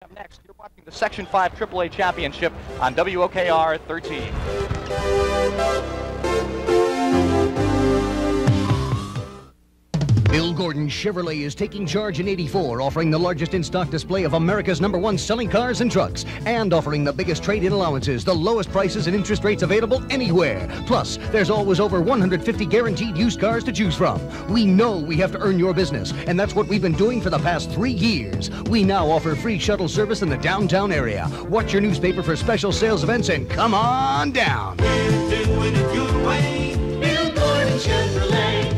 Up next, you're watching the Section 5 AAA Championship on WOKR 13. Bill Gordon Chevrolet is taking charge in '84, offering the largest in-stock display of America's #1 selling cars and trucks, and offering the biggest trade-in allowances, the lowest prices and interest rates available anywhere. Plus, there's always over 150 guaranteed used cars to choose from. We know we have to earn your business, and that's what we've been doing for the past 3 years. We now offer free shuttle service in the downtown area. Watch your newspaper for special sales events and come on down. We're doing it your way. Bill Gordon Chevrolet.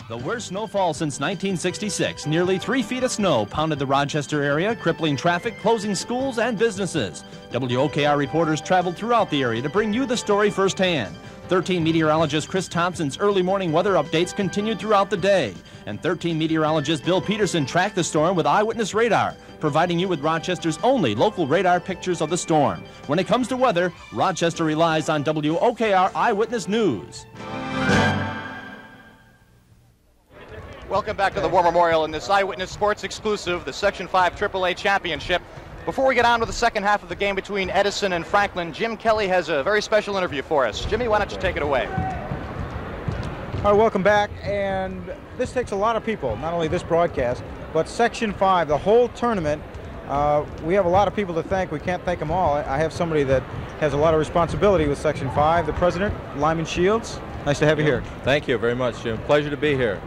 The worst snowfall since 1966. Nearly 3 feet of snow pounded the Rochester area, crippling traffic, closing schools and businesses. WOKR reporters traveled throughout the area to bring you the story firsthand. 13 meteorologist Chris Thompson's early morning weather updates continued throughout the day. And 13 meteorologist Bill Peterson tracked the storm with eyewitness radar, providing you with Rochester's only local radar pictures of the storm. When it comes to weather, Rochester relies on WOKR Eyewitness News. Welcome back to the War Memorial in this Eyewitness Sports exclusive, the Section 5 AAA Championship. Before we get on with the second half of the game between Edison and Franklin, Jim Kelly has a very special interview for us. Jimmy, why don't you take it away? All right, welcome back, and this takes a lot of people, not only this broadcast, but Section 5, the whole tournament. We have a lot of people to thank. We can't thank them all. I have somebody that has a lot of responsibility with Section 5, the president, Lyman Shields. Nice to have you here. Thank you very much, Jim. Pleasure to be here.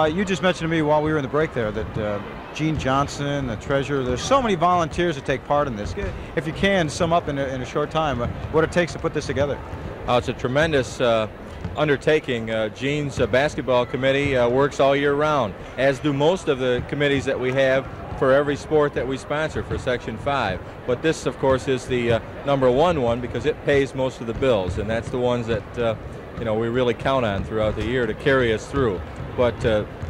You just mentioned to me while we were in the break there that Gene Johnson, the treasurer, there's so many volunteers that take part in this. If you can sum up in a short time what it takes to put this together. It's a tremendous undertaking. Gene's basketball committee works all year round, as do most of the committees that we have for every sport that we sponsor for Section 5. But this, of course, is the #1 one because it pays most of the bills, and that's the ones that we really count on throughout the year to carry us through. But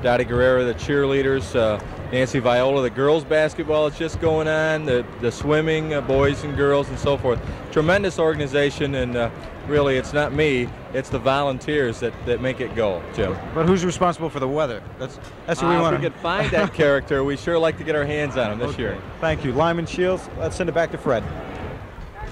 Dottie Guerrero, the cheerleaders, Nancy Viola, the girls basketball is just going on, the swimming, boys and girls and so forth. Tremendous organization, and really it's not me, it's the volunteers that make it go, Jim. But who's responsible for the weather? That's what we want. If we could find that character, we sure like to get our hands on him this year. Thank you. Lyman Shields, let's send it back to Fred.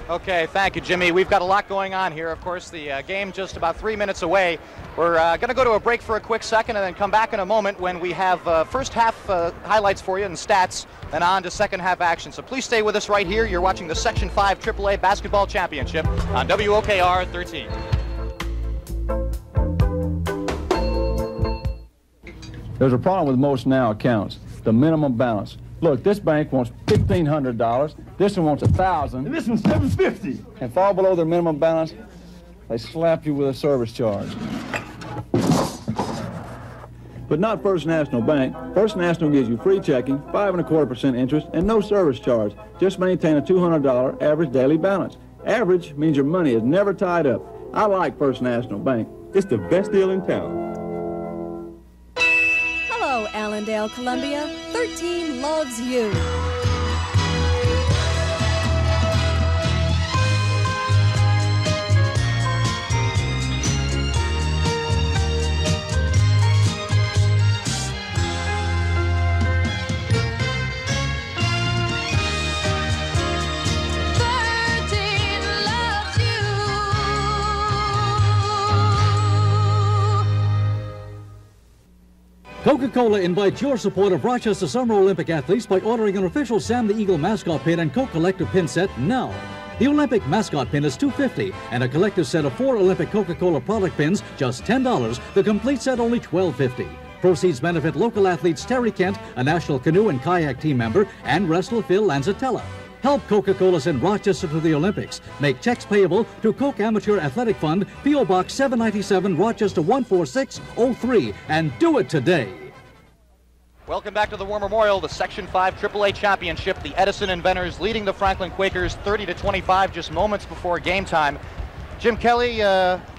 Okay, thank you, Jimmy. We've got a lot going on here. Of course, the game just about 3 minutes away. We're going to go to a break for a quick second and then come back in a moment when we have first half highlights for you and stats, and on to second half action. So please stay with us right here. You're watching the Section 5 AAA Basketball Championship on WOKR 13. There's a problem with most now accounts, the minimum balance. Look, this bank wants $1,500, this one wants $1,000, and this one's $750. And fall below their minimum balance, they slap you with a service charge. But not First National Bank. First National gives you free checking, 5.25% interest, and no service charge. Just maintain a $200 average daily balance. Average means your money is never tied up. I like First National Bank. It's the best deal in town. Hello, Allendale, Columbia. 13 loves you. Coca-Cola invites your support of Rochester Summer Olympic athletes by ordering an official Sam the Eagle mascot pin and Coke collector pin set now. The Olympic mascot pin is $2.50 and a collector's set of 4 Olympic Coca-Cola product pins just $10. The complete set only $12.50. Proceeds benefit local athletes Terry Kent, a National Canoe and Kayak team member, and wrestler Phil Lanzatella. Help Coca-Cola send Rochester to the Olympics. Make checks payable to Coke Amateur Athletic Fund, P.O. Box 797, Rochester 14603, and do it today. Welcome back to the War Memorial, the Section 5 AAA Championship. The Edison Inventors leading the Franklin Quakers 30-25 just moments before game time. Jim Kelly,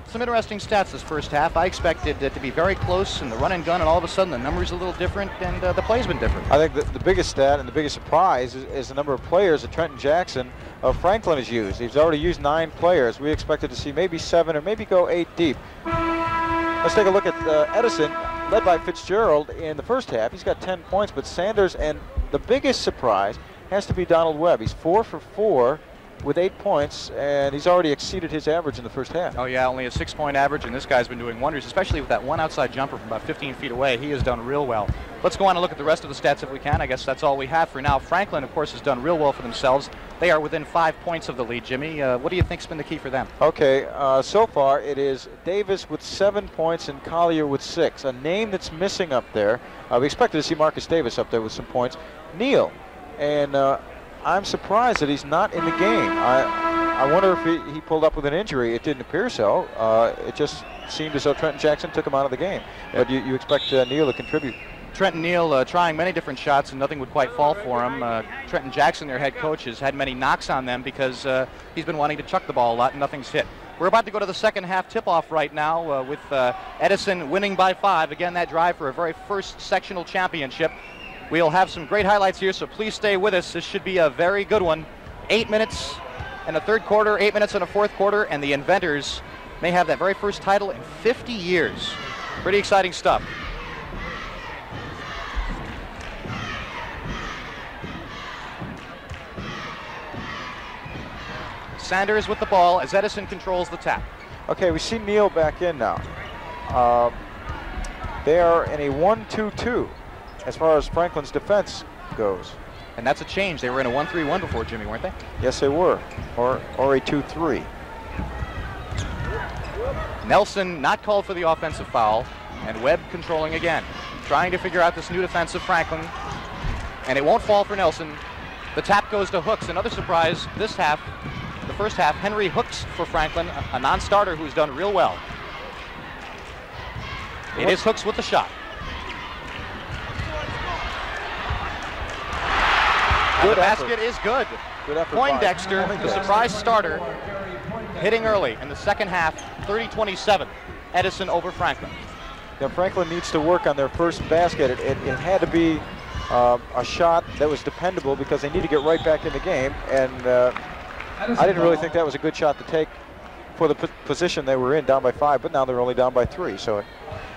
some interesting stats this first half. I expected it to be very close in the run and gun, and all of a sudden the number's a little different, and the play's been different. I think the biggest stat and the biggest surprise is the number of players that Trent Jackson of Franklin has used. He's already used 9 players. We expected to see maybe 7 or maybe go 8 deep. Let's take a look at Edison. led by Fitzgerald in the first half. He's got 10 points, but Sanders, and the biggest surprise has to be Donald Webb. He's 4 for 4 with 8 points, and he's already exceeded his average in the first half. Oh yeah, only a 6-point average, and this guy's been doing wonders, especially with that one outside jumper from about 15 feet away. He has done real well. Let's go on and look at the rest of the stats if we can. I guess that's all we have for now. Franklin, of course, has done real well for themselves. They are within 5 points of the lead. Jimmy, what do you think's been the key for them? Okay, so far it is Davis with 7 points and Collier with 6. A name that's missing up there. We expected to see Marcus Davis up there with some points. Neal, and I'm surprised that he's not in the game. I wonder if he pulled up with an injury. It didn't appear so. It just seemed as though Trent Jackson took him out of the game. But you expect Neal to contribute. Trenton Neal trying many different shots, and nothing would quite fall for him. Trenton Jackson, their head coach, has had many knocks on them because he's been wanting to chuck the ball a lot and nothing's hit. We're about to go to the second half tip-off right now with Edison winning by 5. Again, that drive for a very first sectional championship. We'll have some great highlights here, so please stay with us. This should be a very good one. 8 minutes in the third quarter, 8 minutes in the fourth quarter, and the Inventors may have that very first title in 50 years. Pretty exciting stuff. Sanders with the ball as Edison controls the tap. Okay, we see Neal back in now. They are in a 1-2-2 as far as Franklin's defense goes. And that's a change. They were in a 1-3-1 before, Jimmy, weren't they? Yes, they were. Or a 2-3. Nelson not called for the offensive foul, and Webb controlling again. Trying to figure out this new defense of Franklin. And it won't fall for Nelson. The tap goes to Hooks. Another surprise this half. The first half, Henry Hooks for Franklin, a non-starter who's done real well. It is Hooks with the shot. And the basket is good. Good effort. Poindexter, the surprise starter, hitting early in the second half, 30-27. Edison over Franklin. Now Franklin needs to work on their first basket. It had to be a shot that was dependable because they need to get right back in the game. And I didn't really think that was a good shot to take for the position they were in, down by 5, but now they're only down by 3. So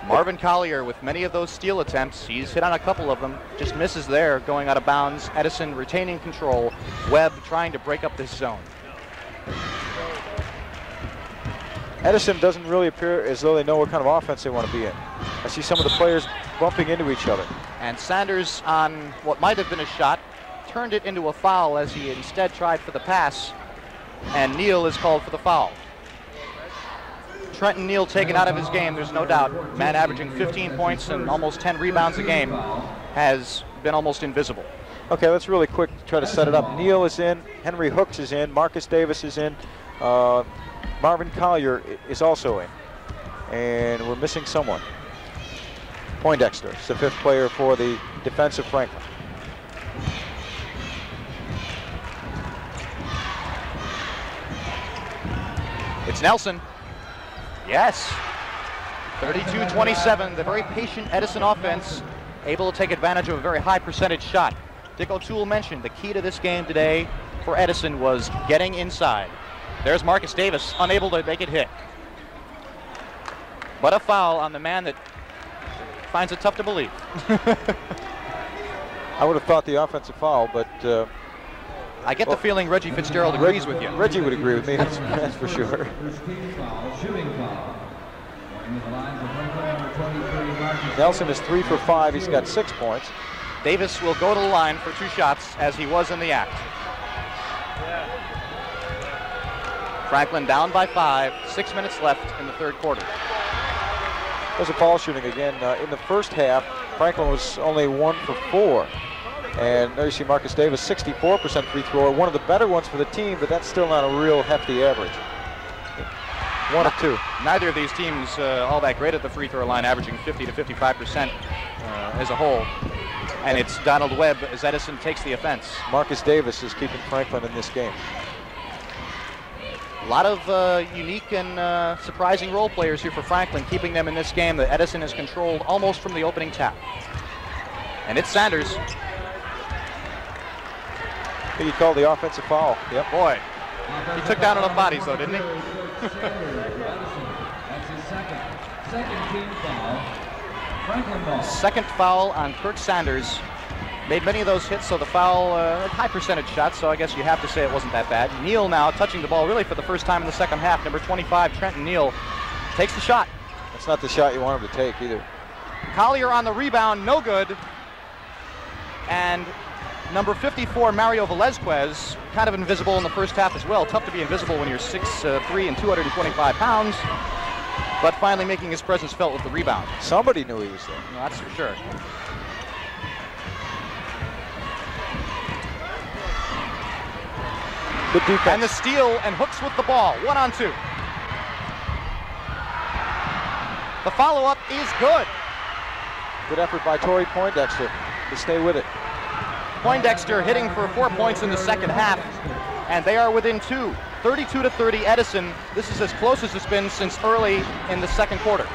Marvin Collier with many of those steal attempts. He's hit on a couple of them, just misses there, going out of bounds. Edison retaining control. Webb trying to break up this zone. Edison doesn't really appear as though they know what kind of offense they want to be in. I see some of the players bumping into each other. And Sanders, on what might have been a shot, turned it into a foul as he instead tried for the pass, and Neal is called for the foul. Trenton Neal taken out of his game, there's no doubt. Man averaging 15 points and almost 10 rebounds a game has been almost invisible. Okay, let's really quick try to set it up. Neal is in, Henry Hooks is in, Marcus Davis is in, Marvin Collier is also in, and we're missing someone. Poindexter is the 5th player for the defensive Franklin. It's Nelson. Yes. 32-27, the very patient Edison offense able to take advantage of a very high percentage shot. Dick O'Toole mentioned the key to this game today for Edison was getting inside. There's Marcus Davis, unable to make it hit. But a foul on the man that finds it tough to believe. I would have thought the offensive foul, but I get the feeling Reggie Fitzgerald agrees with you. Reggie would agree with me, that's for sure. Nelson is 3 for 5. He's got 6 points. Davis will go to the line for 2 shots as he was in the act. Franklin down by 5, 6 minutes left in the third quarter. There's a foul shooting again. In the first half, Franklin was only 1 for 4. And there you see Marcus Davis, 64% free thrower, one of the better ones for the team, but that's still not a real hefty average. 1 of 2. Neither of these teams all that great at the free throw line, averaging 50 to 55% as a whole. And it's Donald Webb as Edison takes the offense. Marcus Davis is keeping Franklin in this game. A lot of unique and surprising role players here for Franklin, keeping them in this game that Edison has controlled almost from the opening tap. And it's Sanders. I think he called the offensive foul. Yep. Boy, he took down enough bodies though, didn't he? That's his second team foul. Second foul on Kirk Sanders. Made many of those hits, so the foul, high percentage shots, so I guess you have to say it wasn't that bad. Neal now touching the ball really for the first time in the second half. Number 25, Trenton Neal, takes the shot. That's not the shot you want him to take either. Collier on the rebound, no good. And number 54, Mario Velazquez, kind of invisible in the first half as well. Tough to be invisible when you're 6'3" and 225 pounds, but finally making his presence felt with the rebound. Somebody knew he was there. No, that's for sure. Good defense. And the steal and Hooks with the ball. 1-on-2. The follow-up is good. Good effort by Torrey Poindexter to stay with it. Poindexter hitting for 4 points in the second half, and they are within 2. 32-30 Edison. This is as close as it's been since early in the second quarter.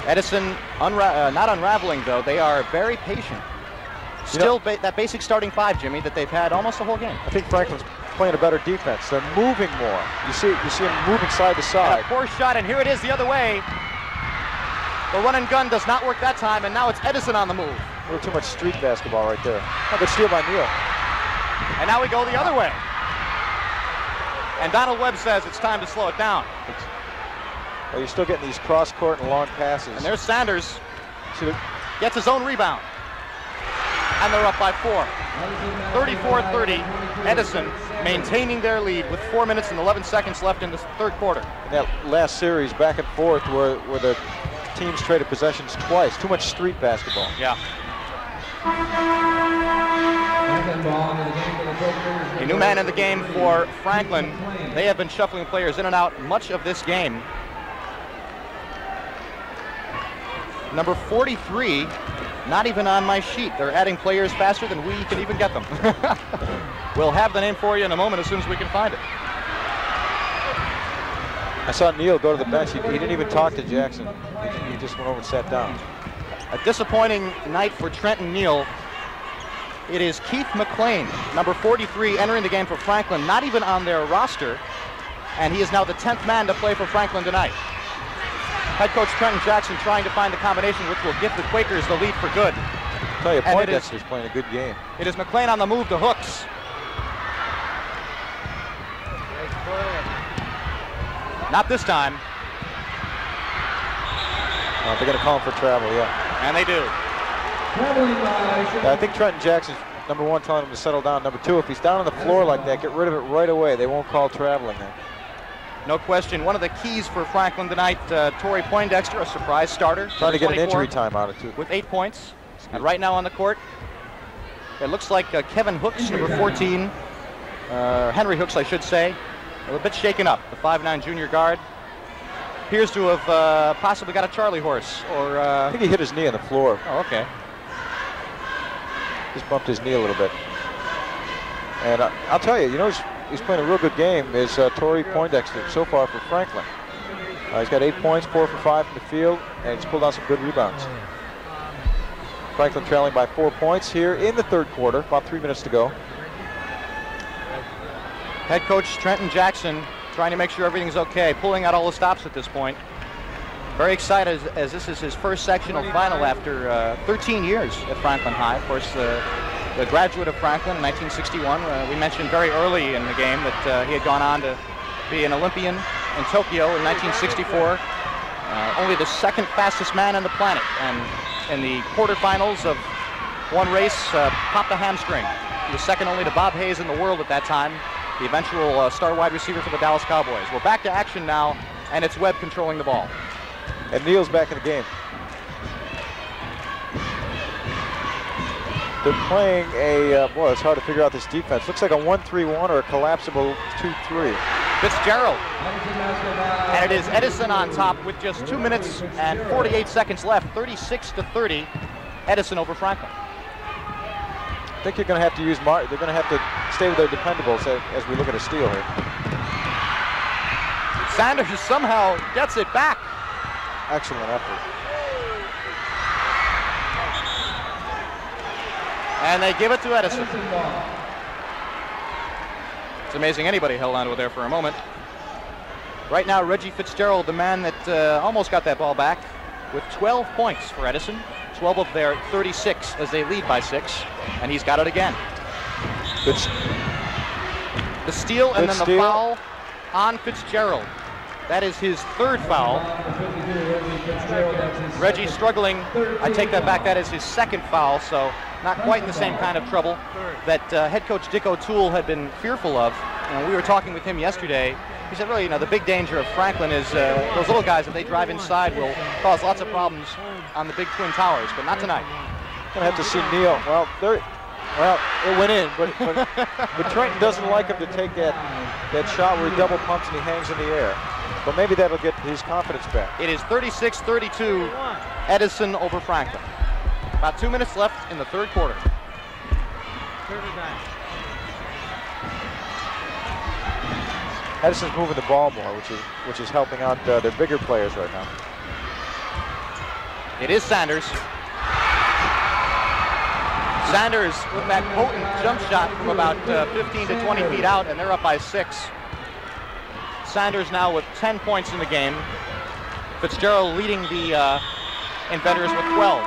Edison not unraveling, though. They are very patient. Still that basic starting five, Jimmy, that they've had almost the whole game. I think Franklin's playing a better defense. They're moving more. You see them moving side to side. And a poor shot, and here it is the other way. The run and gun does not work that time, and now it's Edison on the move. A little too much street basketball right there. A good steal by Neal. And now we go the other way. And Donald Webb says it's time to slow it down. Well, you're still getting these cross-court and long passes. And there's Sanders. Gets his own rebound. And they're up by 4. 34-30. Edison maintaining their lead with 4 minutes and 11 seconds left in the third quarter. In that last series, back and forth, where the teams traded possessions twice. Too much street basketball. Yeah. A new man in the game for Franklin. They have been shuffling players in and out much of this game. Number 43, not even on my sheet. They're adding players faster than we can even get them. We'll have the name for you in a moment as soon as we can find it. I saw Neal go to the bench. He didn't even talk to Jackson. He just went over and sat down. A disappointing night for Trenton Neal. It is Keith McLean, number 43, entering the game for Franklin, not even on their roster, and he is now the 10th man to play for Franklin tonight. Head coach Trent Jackson trying to find the combination which will give the Quakers the lead for good. I'll tell you, Poindexter's playing a good game. It is McLean on the move to Hooks. Not this time. They're going to call him for travel, yeah. And they do. I think Trent Jackson's, number 1, telling him to settle down. Number 2, if he's down on the floor like that, get rid of it right away. They won't call traveling there. No question. One of the keys for Franklin tonight, Torrey Poindexter, a surprise starter. Trying to get an injury time out of it, too. With 8 points. And right now on the court, it looks like Kevin Hooks, number 14. Henry Hooks, I should say. A little bit shaken up. The 5'9" junior guard. Appears to have possibly got a Charlie horse. Or I think he hit his knee on the floor. Oh, okay. Just bumped his knee a little bit. And I'll tell you, he's playing a real good game is Torrey Poindexter so far for Franklin. He's got 8 points, 4 for 5 from the field, and he's pulled out some good rebounds. Franklin trailing by 4 points here in the third quarter, about 3 minutes to go. Head coach Trent Jackson trying to make sure everything's okay, pulling out all the stops at this point. Very excited as this is his first sectional final after 13 years at Franklin High. Of course, the graduate of Franklin in 1961. We mentioned very early in the game that he had gone on to be an Olympian in Tokyo in 1964. Only the second fastest man on the planet. And in the quarterfinals of one race, popped a hamstring. He was second only to Bob Hayes in the world at that time, the eventual star wide receiver for the Dallas Cowboys. We're back to action now, and it's Webb controlling the ball. And Neal's back in the game. They're playing boy, it's hard to figure out this defense. Looks like a 1-3-1 or a collapsible 2-3. Fitzgerald. And it is Edison on top with just 2 minutes and 48 seconds left. 36-30. Edison over Franklin. I think you're going to have to use they're going to have to stay with their dependables as we look at a steal here. Sanders somehow gets it back. Excellent effort. And they give it to Edison. It's amazing anybody held on to it there for a moment. Right now, Reggie Fitzgerald, the man that almost got that ball back, with 12 points for Edison. 12 of their 36 as they lead by 6, and he's got it again. Good. The steal and Good then the foul on Fitzgerald. That is his 3rd foul. Reggie struggling. I take that back. That is his 2nd foul, so not quite in the same kind of trouble that head coach Dick O'Toole had been fearful of. And we were talking with him yesterday. He said, really, the big danger of Franklin is those little guys, if they drive inside, will cause lots of problems on the big Twin Towers, but not tonight. Gonna have to see Neal. Well, it went in, but Trenton doesn't like him to take that shot where he double pumps and he hangs in the air. But maybe that'll get his confidence back. It is 36-32, Edison over Franklin. About 2 minutes left in the 3rd quarter. Edison's moving the ball more, which is helping out their bigger players right now. It is Sanders. Sanders with that potent jump shot from about 15 to 20 feet out, and they're up by 6. Sanders now with 10 points in the game. Fitzgerald leading the Inventors with 12.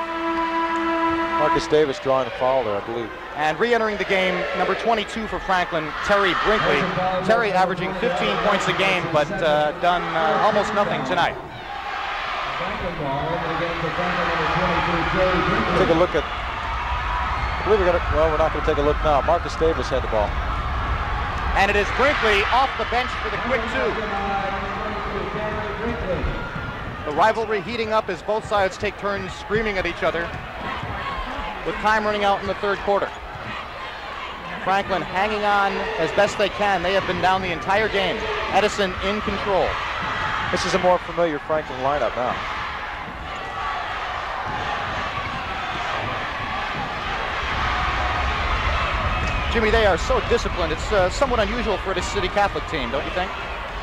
Marcus Davis drawing the foul there, I believe. And re-entering the game, number 22 for Franklin, Terry Brinkley. Terry averaging 15 points a game, but done almost nothing tonight. Take a look at. I believe we're not going to take a look now. Marcus Davis had the ball. And it is Brinkley off the bench for the quick 2. The rivalry heating up as both sides take turns screaming at each other, with time running out in the 3rd quarter. Franklin hanging on as best they can. They have been down the entire game. Edison in control. This is a more familiar Franklin lineup now. Jimmy, they are so disciplined. It's somewhat unusual for this City Catholic team, don't you think?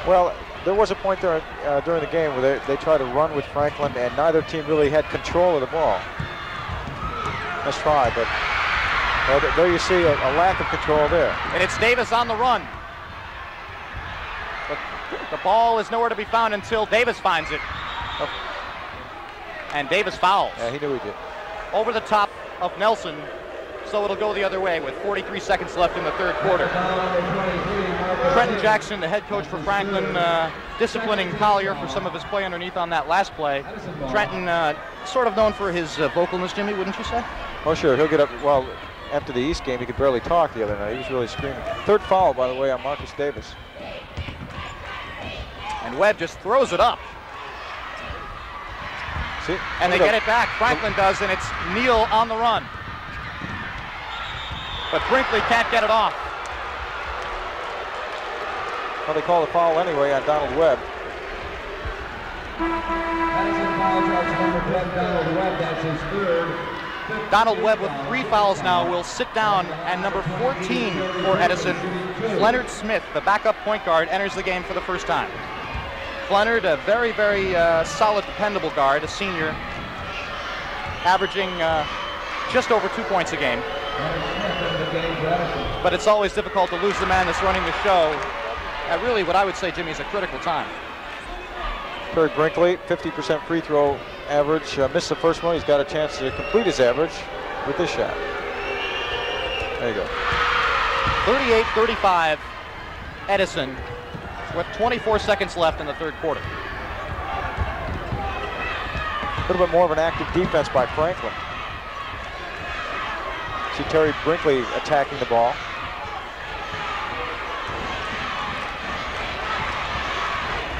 Well, there was a point there during the game where they tried to run with Franklin, and neither team really had control of the ball. Let's try, but there you see a lack of control there. And it's Davis on the run. But the ball is nowhere to be found until Davis finds it. And Davis fouls. Yeah, he knew he did. Over the top of Nelson, so it'll go the other way with 43 seconds left in the 3rd quarter. Trent Jackson, the head coach for Franklin, disciplining Collier for some of his play underneath on that last play. Trenton, sort of known for his vocalness, Jimmy, wouldn't you say? Oh, sure. He'll get up. Well, after the East game, he could barely talk the other night. He was really screaming. 3rd foul, by the way, on Marcus Davis. And Webb just throws it up. See? And they get it back. Franklin does, and it's Neal on the run. But Brinkley can't get it off. Well, they call the foul anyway on Donald Webb. Donald Webb with 3 fouls now will sit down, and number 14 for Edison, Leonard Smith, the backup point guard, enters the game for the first time. Leonard, a very, very solid, dependable guard, a senior, averaging just over 2 points a game. But it's always difficult to lose the man that's running the show at really what I would say, Jimmy, is a critical time. Third Brinkley, 50% free throw average. Missed the first one. He's got a chance to complete his average with this shot. There you go. 38-35, Edison, with 24 seconds left in the 3rd quarter. A little bit more of an active defense by Franklin. See Terry Brinkley attacking the ball.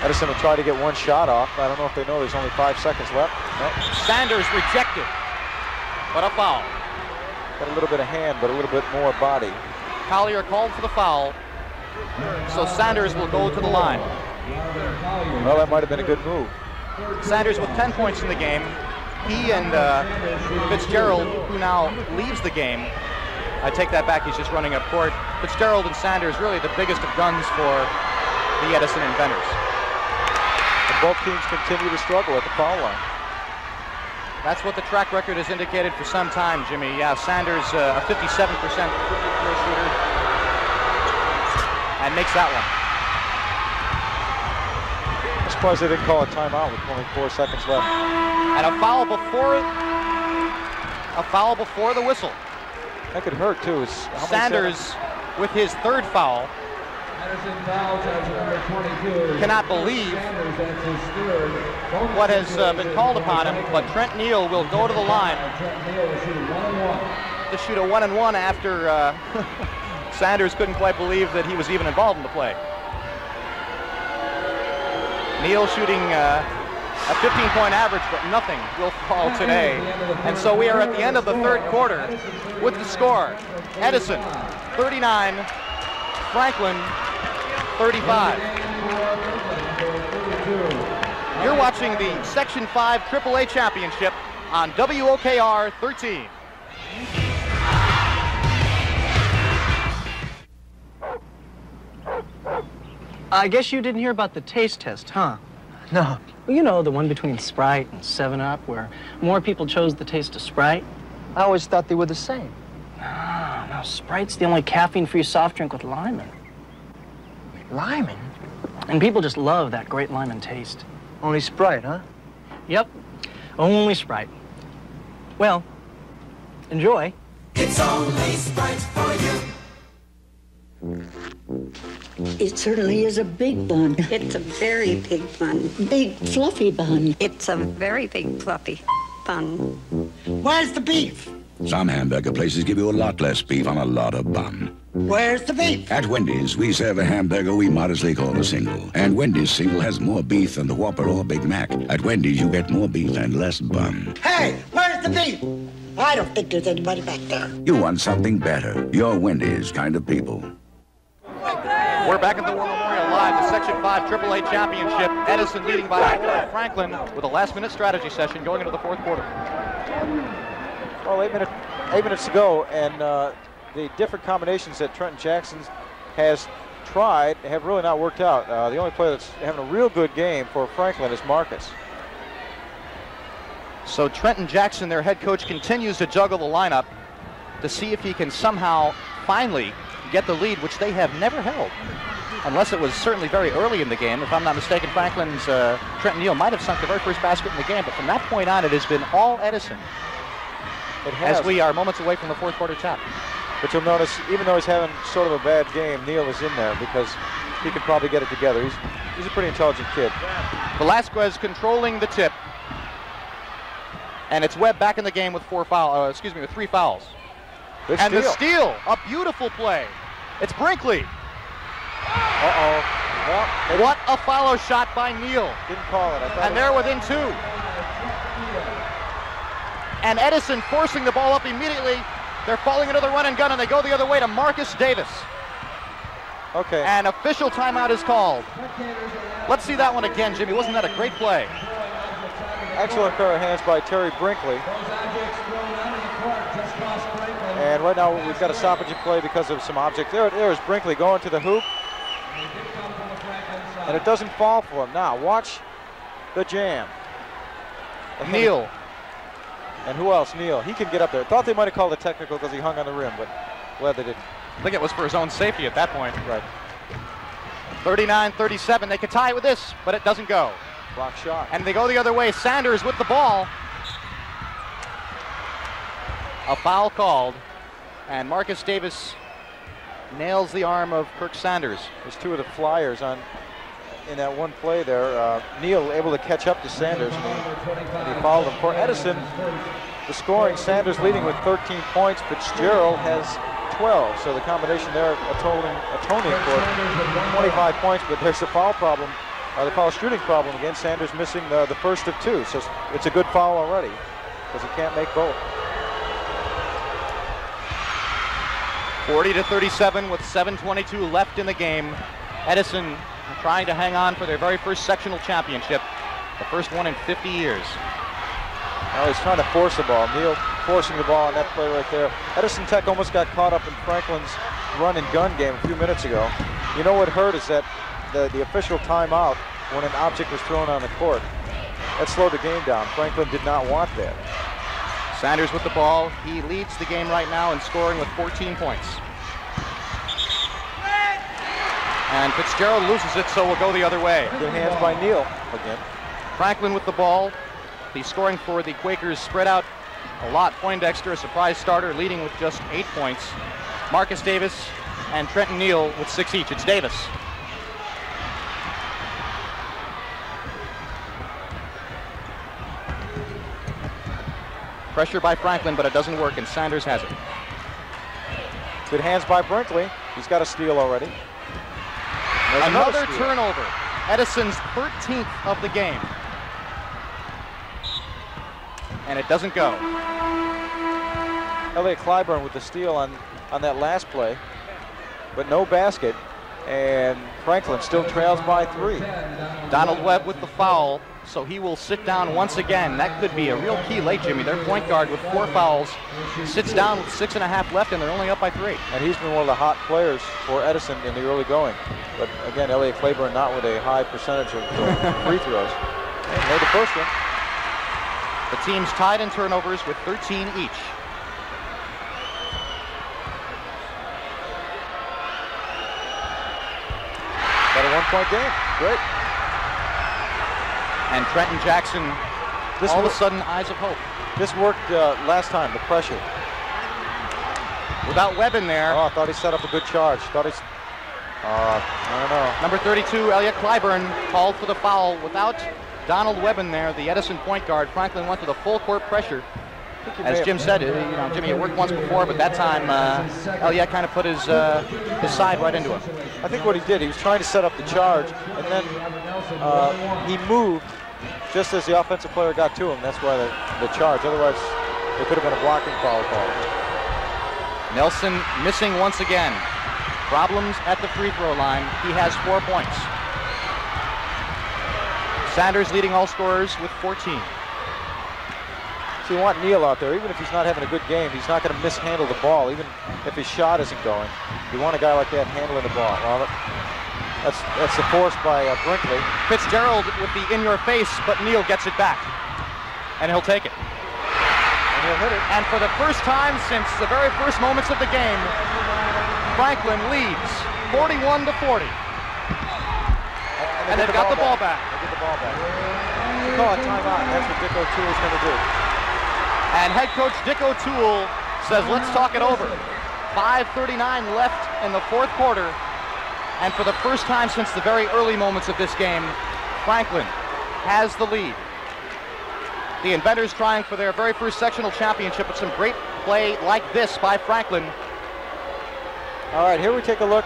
Edison will try to get one shot off. I don't know if they know there's only 5 seconds left. Nope. Sanders rejected, but a foul. Got a little bit of hand, but a little bit more body. Collier called for the foul, so Sanders will go to the line. Well, that might have been a good move. Sanders with 10 points in the game. He and Fitzgerald, who now leaves the game. I take that back, he's just running up court. Fitzgerald and Sanders really the biggest of guns for the Edison Inventors. And both teams continue to struggle at the foul line. That's what the track record has indicated for some time, Jimmy. Yeah, Sanders a 57% free throw shooter, and makes that one. surprised they didn't call a timeout with only 4 seconds left. And a foul before the whistle. That could hurt too. Sanders with his 3rd foul. Cannot believe what has been called upon him, but Trent Neal will go to the line to shoot a 1-and-1 after Sanders couldn't quite believe that he was even involved in the play. Neal shooting a 15-point average, but nothing will fall today. And so we are at the end of the 3rd quarter with the score. Edison, 39, Franklin, 35. You're watching the Section 5 AAA Championship on WOKR 13. I guess you didn't hear about the taste test, huh? No. Well, you know, the one between Sprite and 7-Up, where more people chose the taste of Sprite. I always thought they were the same. No, Sprite's the only caffeine-free soft drink with limon. Limon? And people just love that great limon taste. Only Sprite, huh? Yep, only Sprite. Well, enjoy. It's only Sprite for you. It certainly is a big bun. It's a very big bun. Big, fluffy bun. It's a very big, fluffy bun. Where's the beef? Some hamburger places give you a lot less beef on a lot of bun. Where's the beef? At Wendy's, we serve a hamburger we modestly call a single. And Wendy's single has more beef than the Whopper or Big Mac. At Wendy's, you get more beef and less bun. Hey, where's the beef? I don't think there's anybody back there. You want something better. You're Wendy's kind of people. We're back at the War Memorial Live, the Section 5 AAA Championship. Edison leading by 4 at Franklin with a last-minute strategy session going into the 4th quarter. Well, 8 minutes to go, and the different combinations that Trent Jackson has tried have really not worked out. The only player that's having a real good game for Franklin is Marcus. So Trenton Jackson, their head coach, continues to juggle the lineup to see if he can somehow finally get the lead, which they have never held, unless it was certainly very early in the game. If I'm not mistaken, Franklin's Trent Neal might have sunk the very first basket in the game, but from that point on, it has been all Edison. As we are moments away from the 4th quarter tap. But you'll notice, even though he's having sort of a bad game, Neal is in there because he can probably get it together. He's a pretty intelligent kid. Velasquez controlling the tip. And it's Webb back in the game with 3 fouls. And the steal, a beautiful play. It's Brinkley. Uh-oh. Well, what a follow shot by Neal. Didn't call it. And they're within 2. And Edison forcing the ball up immediately. They're falling into the run and gun, and they go the other way to Marcus Davis. Okay. And official timeout is called. Let's see that one again, Jimmy. Wasn't that a great play? Excellent pair of hands by Terry Brinkley. And right now we've got a stoppage in play because of some object. There's Brinkley going to the hoop. And it doesn't fall for him. Now watch the jam. Neal. And who else? Neal. He can get up there. Thought they might have called a technical because he hung on the rim, but glad they didn't. I think it was for his own safety at that point. Right. 39-37. They could tie it with this, but it doesn't go. Block shot. And they go the other way. Sanders with the ball. A foul called. And Marcus Davis nails the arm of Kirk Sanders. There's 2 of the flyers in that one play there. Neal able to catch up to Sanders, and he fouled him. For Edison, the scoring, Sanders leading with 13 points. Fitzgerald has 12, so the combination there atoning for 25 points, but there's the foul problem, the foul shooting problem again. Sanders missing the first of 2, so it's a good foul already because he can't make both. 40-37 with 7:22 left in the game. Edison trying to hang on for their very first sectional championship, the first one in 50 years. Now he's trying to force the ball. Neal forcing the ball on that play right there. Edison Tech almost got caught up in Franklin's run and gun game a few minutes ago. You know what hurt is that the official timeout when an object was thrown on the court. That slowed the game down. Franklin did not want that. Sanders with the ball. He leads the game right now in scoring with 14 points. And Fitzgerald loses it, so we'll go the other way. Good hands by Neal again. Franklin with the ball. The scoring for the Quakers spread out a lot. Poindexter, a surprise starter, leading with just 8 points. Marcus Davis and Trenton Neal with 6 each. It's Davis. Pressure by Franklin, but it doesn't work, and Sanders has it. Good hands by Brinkley. He's got a steal already. There's Another steal. turnover. Edison's 13th of the game. And it doesn't go. Elliot Clyburn with the steal on that last play, but no basket. And Franklin still trails by 3. Donald Webb with the foul, so he will sit down once again. That could be a real key late, Jimmy. Their point guard with 4 fouls sits down with 6.5 left, and they're only up by 3. And he's been one of the hot players for Edison in the early going. But again, Elliot Clyburn not with a high percentage of free throws. And made the first one. The team's tied in turnovers with 13 each. Got a 1-point game. Great. And Trent Jackson, all of a sudden, eyes of hope. This worked last time, the pressure. Without Webb in there. Oh, I thought he set up a good charge. Thought he's... I don't know. Number 32, Elliot Clyburn, called for the foul. Without Donald Webb in there, the Edison point guard, Franklin went to the full court pressure. As Jim said, Jimmy, it worked once before, but that time Elliot kind of put his side right into him. I think what he did, he was trying to set up the charge, and then he moved just as the offensive player got to him. That's why the charge. Otherwise, it could have been a blocking foul call. Nelson missing once again. Problems at the free throw line. He has 4 points. Sanders leading all scorers with 14. So you want Neal out there, even if he's not having a good game, he's not going to mishandle the ball, even if his shot isn't going. You want a guy like that handling the ball. Well, that's the force by Brinkley. Fitzgerald with the in-your-face, but Neal gets it back, and he'll take it. And he'll hit it. And for the first time since the very first moments of the game, Franklin leads 41-40. And they've got the ball back. They get the ball back. You call it timeout. That's what Dick O'Toole's going to do. And head coach Dick O'Toole says, let's talk it over. 5:39 left in the fourth quarter. And for the first time since the very early moments of this game, Franklin has the lead. The Inventors trying for their very first sectional championship with some great play like this by Franklin. All right, here we take a look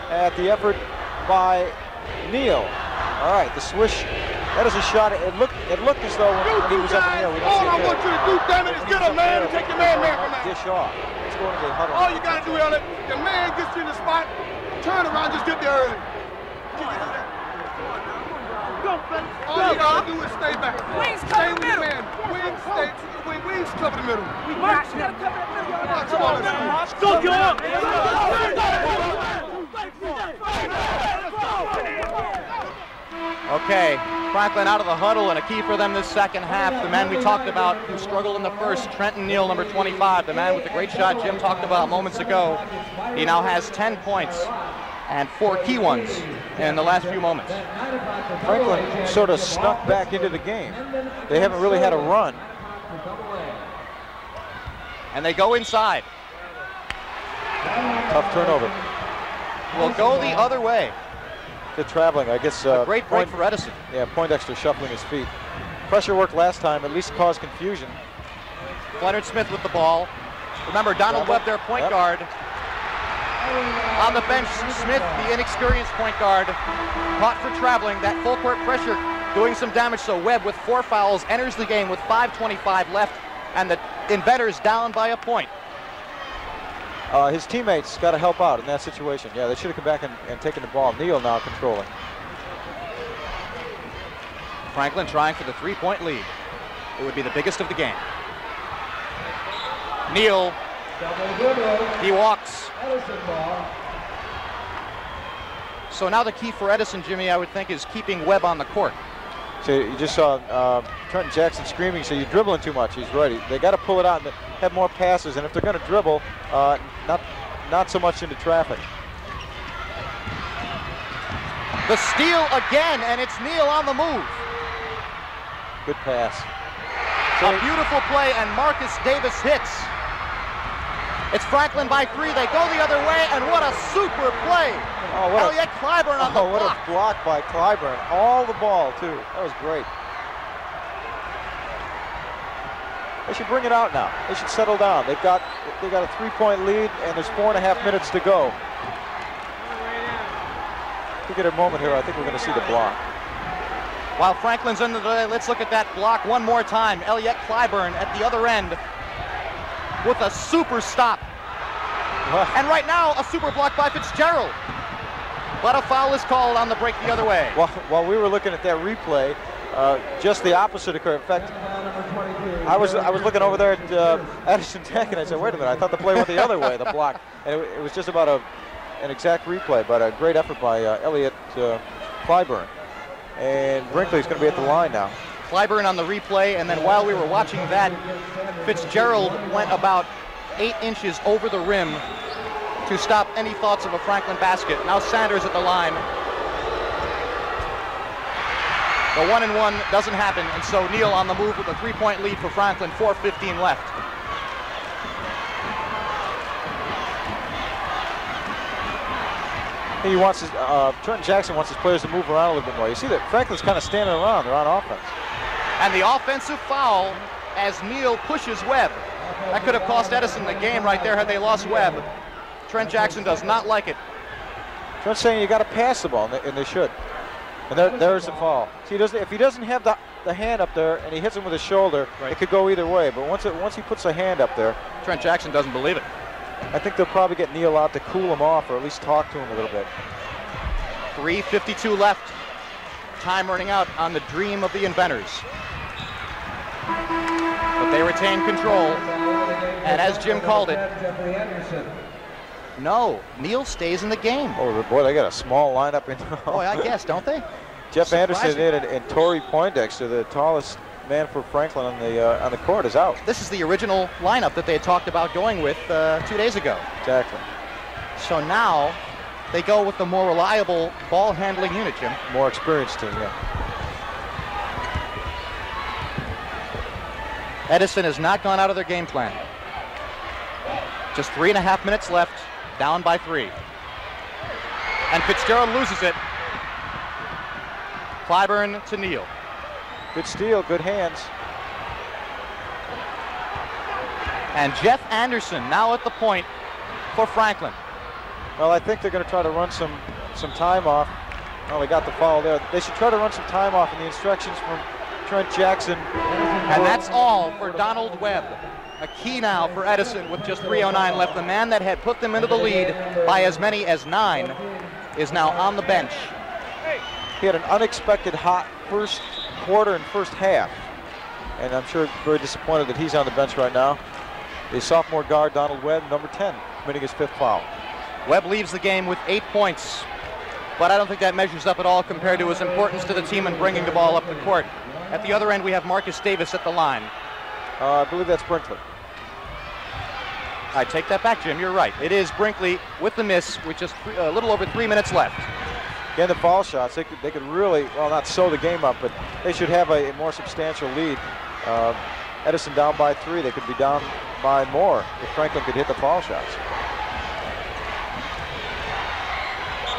at the effort by Neal. All right, the swish. That is a shot. It looked as though when he was up in the air, we don't see it. All I want you to do, damn it, is get up, man, and take your man from that. Dish off. Let's go into the huddle. All you got to do, Elliot, the man gets you in the spot, turn around, just get there early. Can you do that? All you got to do is stay back. Wings stay cover with the your middle. man. Wings, stay to the wing. Wings cover the middle. Mark, you got to cover that middle. Come on, man. Go, get up. Okay, Franklin out of the huddle, and a key for them this second half. The man we talked about who struggled in the first, Trenton Neal, number 25, the man with the great shot Jim talked about moments ago. He now has 10 points and 4 key ones in the last few moments. Franklin sort of snuck back into the game. They haven't really had a run. And they go inside. Tough turnover. Will go the other way. Good traveling, I guess. A great break for Edison. Yeah, Poindexter shuffling his feet. Pressure worked last time, at least caused confusion. Leonard Smith with the ball. Remember, Donald Webb, their point guard. On the bench, Smith, the inexperienced point guard, caught for traveling. That full court pressure doing some damage, so Webb with 4 fouls enters the game with 5:25 left, and the Inventors down by a point. His teammates got to help out in that situation. Yeah, they should have come back and taken the ball. Neal now controlling. Franklin trying for the 3-point lead. It would be the biggest of the game. Neal, he walks. So now the key for Edison, Jimmy, I would think, is keeping Webb on the court. So you just saw Trent Jackson screaming, so you're dribbling too much. He's ready. They got to pull it out and have more passes, and if they're going to dribble, not so much into traffic. The steal again, and it's Neal on the move. Good pass. A beautiful play, and Marcus Davis hits. It's Franklin by 3. They go the other way, and what a super play. Elliot Clyburn on the block. What a block by Clyburn. All the ball, too. That was great. They should bring it out now. They should settle down. They got a 3-point lead, and there's 4.5 minutes to go. If we get a moment here, I think we're going to see the block. While Franklin's in the delay, let's look at that block one more time. Elliot Clyburn at the other end with a super stop. And right now, a super block by Fitzgerald. But a foul is called on the break the other way. While we were looking at that replay, just the opposite occurred. In fact, I was looking over there at Edison Tech, and I said, wait a minute, I thought the play went the other way, the block. And it was just about an exact replay, but a great effort by Elliot Clyburn. And Brinkley's going to be at the line now. Clyburn on the replay, and then while we were watching that, Fitzgerald went about 8 inches over the rim to stop any thoughts of a Franklin basket. Now Sanders at the line. The 1-and-1 doesn't happen, and so Neal on the move with a 3-point lead for Franklin, 4:15 left. He wants his, Trent Jackson wants his players to move around a little bit more. You see that Franklin's kind of standing around. They're on offense. And the offensive foul as Neal pushes Webb. That could have cost Edison the game right there had they lost Webb. Trent Jackson does not like it. Trent's saying you got to pass the ball, and they should. And there's the foul. See, if he doesn't have the hand up there and he hits him with his shoulder, it could go either way. But once he puts the hand up there, Trent Jackson doesn't believe it. I think they'll probably get Neal out to cool him off, or at least talk to him a little bit. 3:52 left. Time running out on the dream of the inventors. But they retain control. And as Jim called it, no, Neal stays in the game. Oh, boy, they got a small lineup in. Boy, I guess, don't they? Jeff Anderson in and Torrey Poindexter, the tallest man for Franklin on the court, is out. This is the original lineup that they had talked about going with 2 days ago. Exactly. So now they go with the more reliable ball handling unit, Jim. More experienced team, yeah. Edison has not gone out of their game plan. Just 3.5 minutes left, down by 3. And Fitzgerald loses it. Clyburn to Neal. Good steal, good hands. And Jeff Anderson now at the point for Franklin. Well, I think they're going to try to run some time off. Oh, they got the foul there. They should try to run some time off in the instructions from Trent Jackson. And that's all for Donald Webb. A key now for Edison with just 3:09 left. The man that had put them into the lead by as many as 9 is now on the bench. He had an unexpected hot first quarter and first half. And I'm sure very disappointed that he's on the bench right now. The sophomore guard, Donald Webb, number 10, committing his 5th foul. Webb leaves the game with 8 points, but I don't think that measures up at all compared to his importance to the team in bringing the ball up the court. At the other end, we have Marcus Davis at the line. I believe that's Brinkley. I take that back, Jim. You're right. It is Brinkley with the miss with just a little over 3 minutes left. Again, the foul shots, they could really, well, not sew the game up, but they should have a more substantial lead. Edison down by 3. They could be down by more if Franklin could hit the foul shots.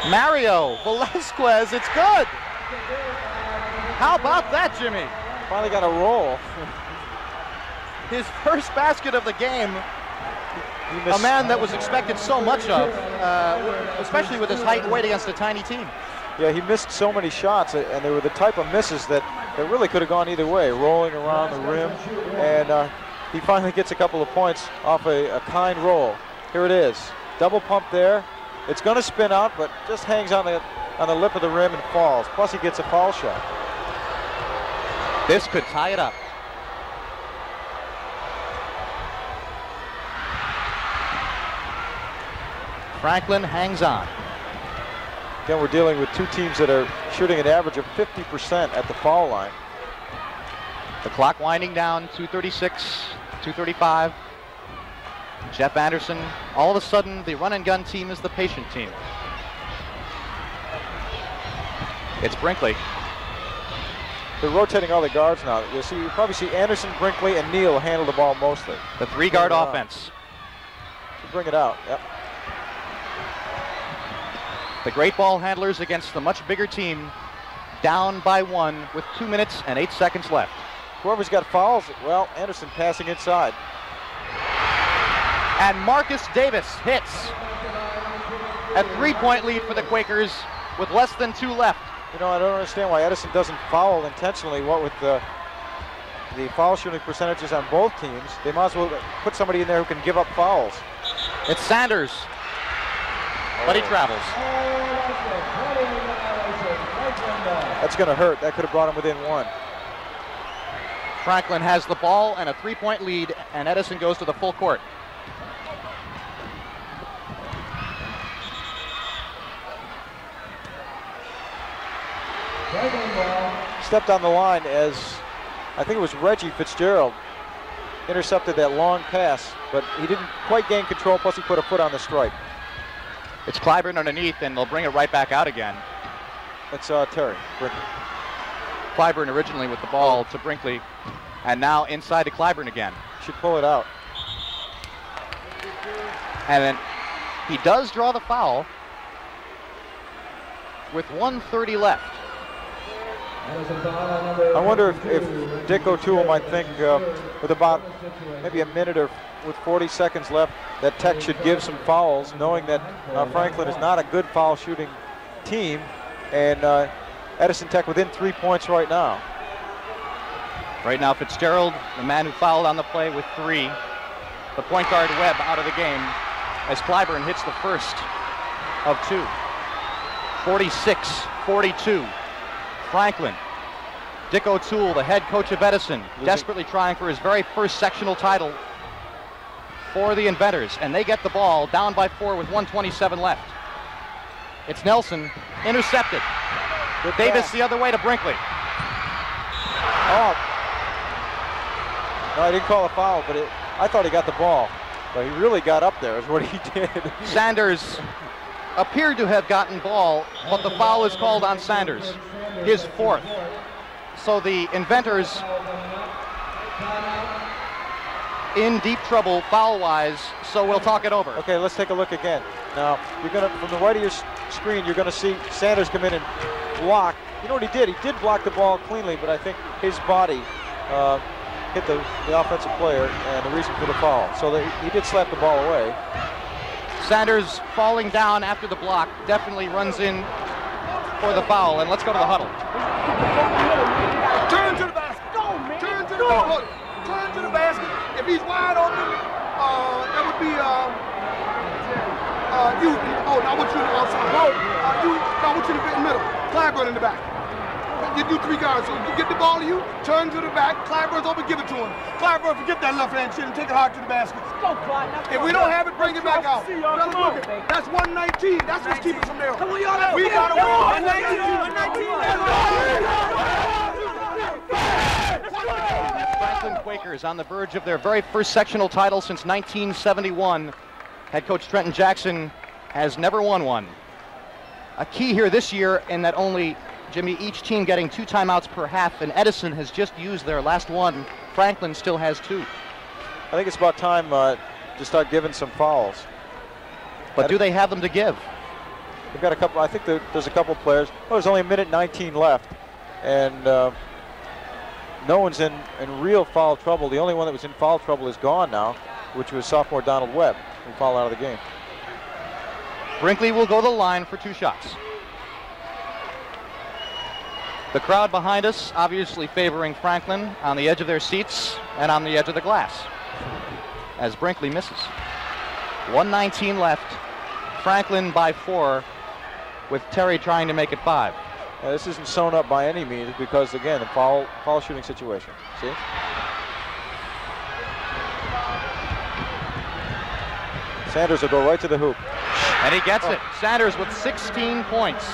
Mario Velasquez, it's good. How about that, Jimmy? Finally got a roll. His first basket of the game. A man that was expected so much of, especially with his height and weight against a tiny team. Yeah, he missed so many shots, and they were the type of misses that really could have gone either way, rolling around the rim. And he finally gets a couple of points off a kind roll. Here it is. Double pump there. It's going to spin out, but just hangs on the lip of the rim and falls. Plus, he gets a foul shot. This could tie it up. Franklin hangs on. Again, we're dealing with two teams that are shooting an average of 50% at the foul line. The clock winding down, 2:36, 2:35. Jeff Anderson, all of a sudden, the run and gun team is the patient team. It's Brinkley. They're rotating all the guards now. You probably see Anderson, Brinkley, and Neal handle the ball mostly. The 3-guard offense. To bring it out. Yep. The great ball handlers against the much bigger team, down by 1 with 2 minutes and 8 seconds left. Whoever's got fouls, well, Anderson passing inside. And Marcus Davis hits. A 3-point lead for the Quakers with less than 2 left. You know, I don't understand why Edison doesn't foul intentionally. What with the foul shooting percentages on both teams, they might as well put somebody in there who can give up fouls. It's Sanders, but he travels. That's going to hurt. That could have brought him within 1. Franklin has the ball and a 3-point lead, and Edison goes to the full court. Stepped on the line as, I think it was Reggie Fitzgerald, intercepted that long pass, but he didn't quite gain control, plus he put a foot on the stripe. It's Clyburn underneath, and they'll bring it right back out again. It's Terry Brinkley. Clyburn originally with the ball to Brinkley, and now inside to Clyburn again. Should pull it out. And then he does draw the foul with 1:30 left. I wonder if Dick O'Toole might think with about maybe a minute or with 40 seconds left that Tech should give some fouls, knowing that Franklin is not a good foul shooting team, and Edison Tech within 3 points right now. Right now Fitzgerald, the man who fouled on the play with 3. The point guard Webb out of the game as Clyburn hits the first of 2. 46-42. Franklin. Dick O'Toole, the head coach of Edison, desperately trying for his very first sectional title for the Inventors, and they get the ball down by 4 with 1:27 left. It's Nelson, intercepted. Davis the other way to Brinkley. Oh. No, I didn't call a foul, but I thought he got the ball. But he really got up there is what he did. Sanders appeared to have gotten ball, but the foul is called on Sanders, his 4th. So the Inventors in deep trouble foul-wise, so we'll talk it over. Okay, let's take a look again. Now, you're gonna, from the right of your screen, you're gonna see Sanders come in and block. You know what he did? He did block the ball cleanly, but I think his body hit the offensive player and the reason for the foul. So he did slap the ball away. Sanders falling down after the block definitely runs in for the foul, and let's go to the huddle. Turn to the basket. Go, man. Turn to the basket. Turn to the basket. If he's wide open, that would be you. Oh, I want you on the outside. I want you to get in the middle. Clyburn in the back. You do 3 guards. So you get the ball to you, turn to the back. Clyburn's open, give it to him. Clyburn, forget that left hand shit and take it hard to the basket. Go, Clyde. If we don't have it, bring it back out. That's 119. That's what's keeping us from there. Come on, y'all. We got to win. 119. Franklin Quakers on the verge of their very first sectional title since 1971. Head coach Trent Jackson has never won one. A key here this year in that only, Jimmy, each team getting 2 timeouts per half, and Edison has just used their last one. Franklin still has 2. I think it's about time to start giving some fouls. But do they have them to give? They've got a couple. I think there's a couple players. Oh, there's only 1:19 left, and no one's in real foul trouble. The only one that was in foul trouble is gone now, which was sophomore Donald Webb, who fouled out of the game. Brinkley will go to the line for 2 shots. The crowd behind us obviously favoring Franklin on the edge of their seats and on the edge of the glass as Brinkley misses. 1:19 left. Franklin by 4 with Terry trying to make it 5. Now, this isn't sewn up by any means because, again, the foul shooting situation. See? Sanders will go right to the hoop. And he gets it. Sanders with 16 points.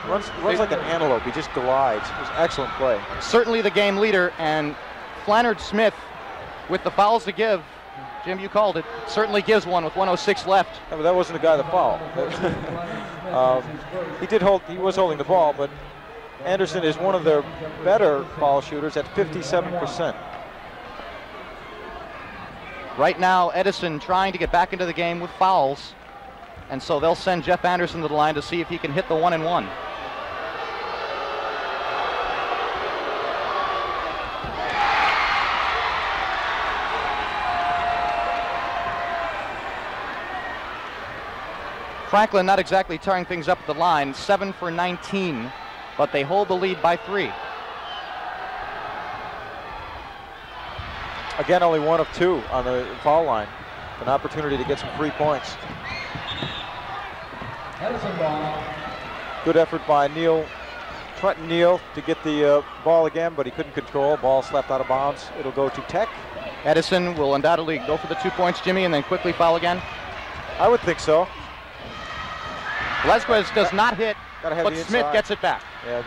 Runs like an antelope. He just glides. It was excellent play. Certainly the game leader, and Flannard Smith with the fouls to give. Jim, you called it. Certainly gives one with 1:06 left. Yeah, but that wasn't the guy that fouled. He was holding the ball, but Anderson is one of their better foul shooters at 57%. Right now, Edison trying to get back into the game with fouls. And so they'll send Jeff Anderson to the line to see if he can hit the 1-and-1. Franklin not exactly tearing things up at the line, 7 for 19, but they hold the lead by 3. Again, only 1 of 2 on the foul line. An opportunity to get some free points. Good effort by Trent Neal to get the ball again, but he couldn't control. Ball slapped out of bounds. It'll go to Tech. Edison will undoubtedly go for the 2 points, Jimmy, and then quickly foul again. I would think so. Velasquez does not hit, Gotta have but the Smith inside. gets it back. Yeah,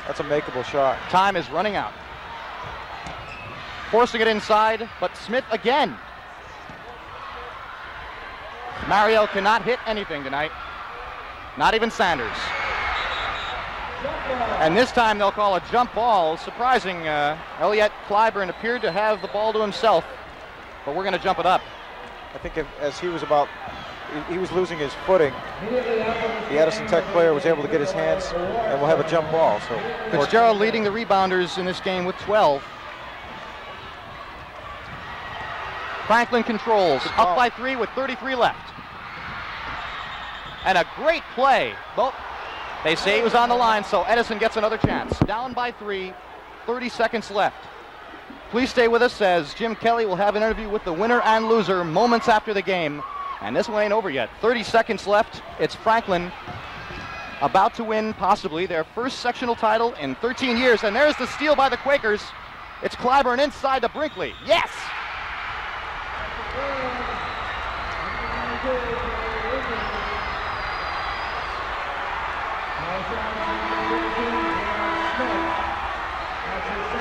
that's a makeable shot. Time is running out. Forcing it inside, but Smith again. Mario cannot hit anything tonight. Not even Sanders. And this time they'll call a jump ball. Surprising, Elliot Clyburn appeared to have the ball to himself, but we're going to jump it up. I think as he was losing his footing, the Edison Tech player was able to get his hands, and we'll have a jump ball. So Fitzgerald leading the rebounders in this game with 12. Franklin controls, up by 3 with 33 left. And a great play. Well, they say he was on the line, so Edison gets another chance. Down by 3, 30 seconds left. Please stay with us as Jim Kelly will have an interview with the winner and loser moments after the game. And this one ain't over yet. 30 seconds left. It's Franklin about to win possibly their first sectional title in 13 years. And there's the steal by the Quakers. It's Clyburn inside to Brinkley. Yes!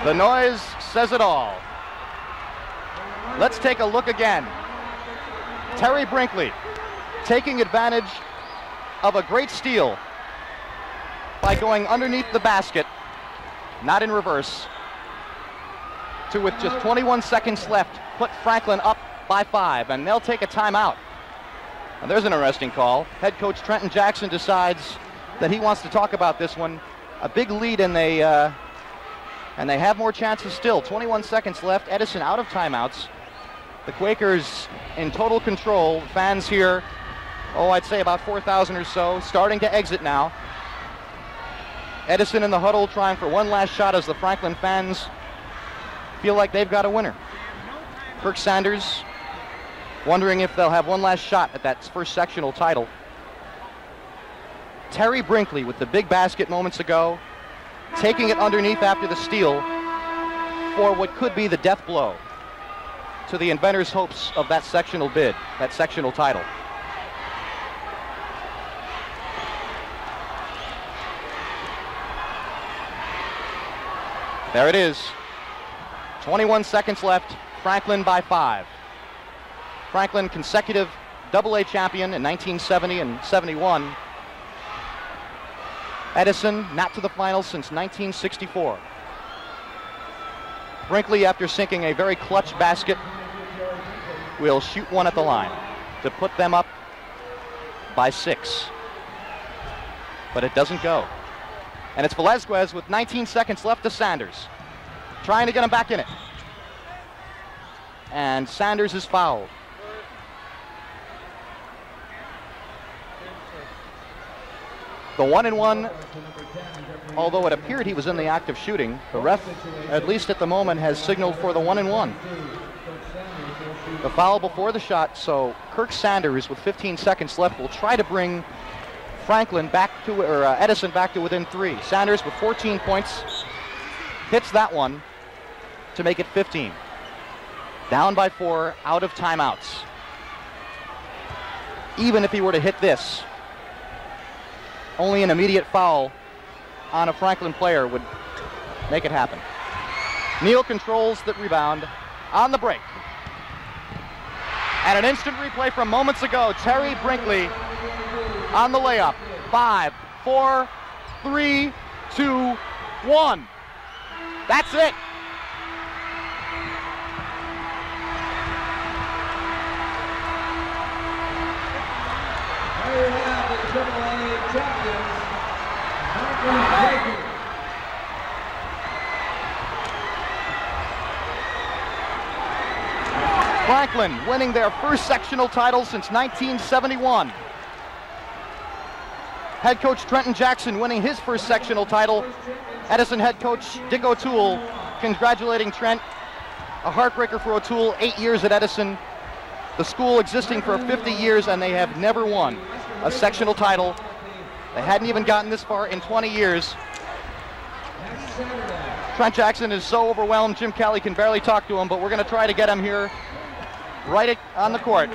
The noise says it all. Let's take a look again. Terry Brinkley taking advantage of a great steal by going underneath the basket, not in reverse, to with just 21 seconds left, put Franklin up by 5, and they'll take a timeout. Now there's an interesting call. Head coach Trent Jackson decides that he wants to talk about this one. A big lead, and they have more chances still. 21 seconds left. Edison out of timeouts. The Quakers in total control. Fans here, I'd say about 4,000 or so, starting to exit now. Edison in the huddle trying for one last shot as the Franklin fans feel like they've got a winner. Kirk Sanders wondering if they'll have one last shot at that first sectional title. Terry Brinkley with the big basket moments ago, taking it underneath after the steal for what could be the death blow to the Inventors' hopes of that sectional bid, that sectional title. There it is. 21 seconds left. Franklin by 5. Franklin, consecutive AA champion in 1970 and 71. Edison, not to the finals since 1964. Brinkley, after sinking a very clutch basket, will shoot one at the line to put them up by 6. But it doesn't go. And it's Velasquez with 19 seconds left to Sanders, trying to get him back in it. And Sanders is fouled. The 1-and-1, although it appeared he was in the act of shooting, the ref, at least at the moment, has signaled for the 1-and-1. The foul before the shot, so Kirk Sanders with 15 seconds left will try to bring Franklin back to, or Edison back to within 3. Sanders with 14 points hits that one to make it 15. Down by 4, out of timeouts. Even if he were to hit this, only an immediate foul on a Franklin player would make it happen. Neal controls the rebound on the break. And an instant replay from moments ago. Terry Brinkley on the layup. 5, 4, 3, 2, 1. That's it. There you have the AAA champions, Franklin Quakers. Franklin winning their first sectional title since 1971. Head coach Trent Jackson winning his first sectional title. Edison head coach Dick O'Toole congratulating Trent. A heartbreaker for O'Toole, 8 years at Edison. The school existing for 50 years, and they have never won a sectional title. They hadn't even gotten this far in 20 years. Trent Jackson is so overwhelmed, Jim Kelly can barely talk to him, but we're going to try to get him here right on the court.